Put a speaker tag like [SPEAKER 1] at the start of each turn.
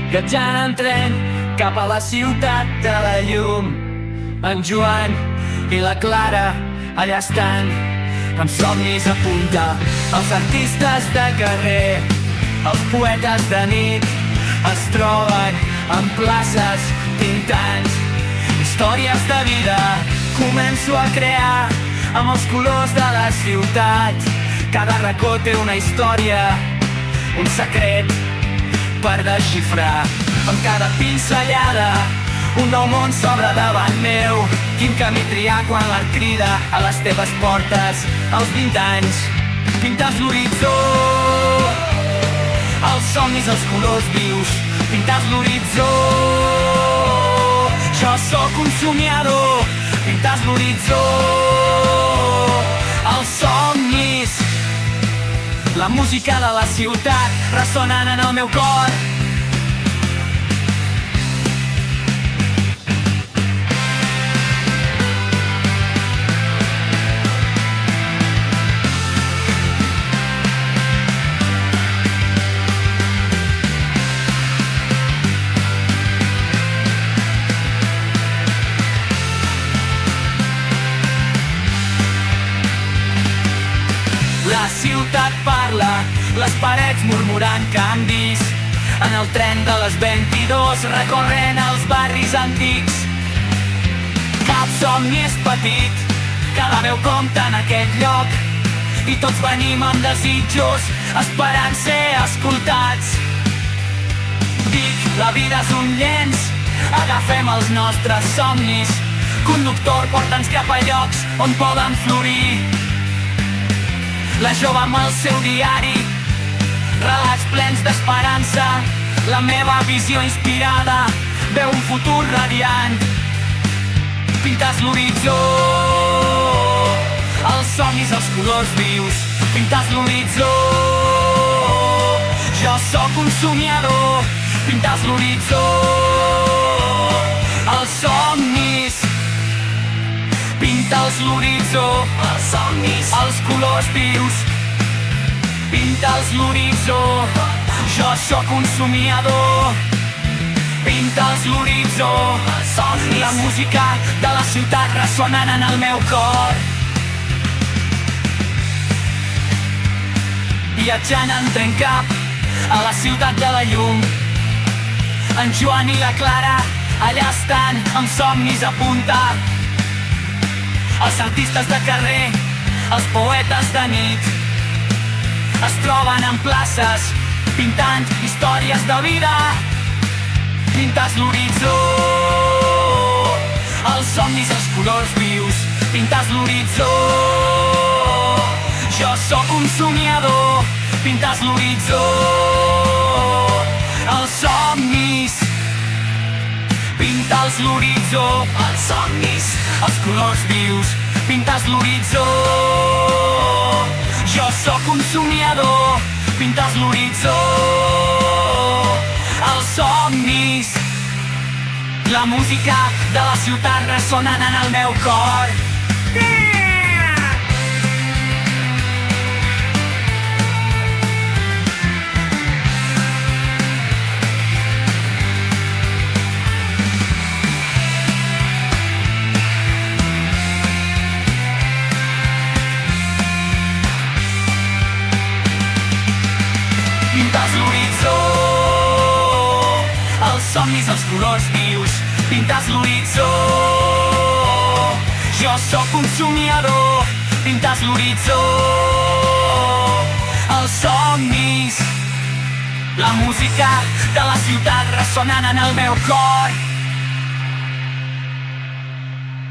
[SPEAKER 1] Viatjant en tren cap a la ciutat de la llum. En Joan i la Clara allà estan, amb somnis a punta. Els artistes de carrer, els poetes de nit, es troben en places pintant històries de vida. Començo a crear amb els colors de la ciutat. Cada racó té una història, un secret per desxifrar. Amb cada pinzellada un nou món s'obre davant meu. Quin camí triar quan l'art crida a les teves portes als 20 anys. Pintes l'horitzó, els somnis, els colors vius. Pintes l'horitzó, jo sóc un somiador. Pintes l'horitzó, els somnis, la música de la ciutat ressonant en el meu cor. La ciutat parla, les parets murmurant canvis. En el tren de les 22 recorrent els barris antics. Cap somni és petit, cada veu compta en aquest lloc. I tots venim amb desitjos, esperant ser escoltats. Dic, la vida és un llenç, agafem els nostres somnis. Conductor, porta'ns cap a llocs on poden florir. La jove amb el seu diari, relats plens d'esperança. La meva visió inspirada veu un futur radiant. Pintes l'horitzó, els somnis, els colors vius. Pintes l'horitzó, jo sóc un somiador. Pintes l'horitzó, els somnis. Pinta'ls l'horitzó, els somnis, els colors vius. Pinta'ls l'horitzó, jo sóc un somiador. Pinta'ls l'horitzó, els somnis, la música de la ciutat ressonant en el meu cor. Viatjant en tren cap a la ciutat de la llum. En Joan i la Clara allà estan amb somnis a punta. Els artistes de carrer, els poetes de nit, es troben en places pintant històries de vida. Pintes l'horitzó, els somnis, els colors vius. Pintes l'horitzó, jo sóc un somiador. Pintes l'horitzó, els somnis. Pintes l'horitzó, els somnis, els colors vius. Pintes l'horitzó, jo sóc un somiador. Pintes l'horitzó, els somnis, la música de la ciutat ressonant en el meu cor. Pintes l'horitzó, els somnis, els colors vius. Pintes l'horitzó, jo sóc un somiador. Pintes l'horitzó, els somnis, la música de la ciutat ressonant en el meu cor.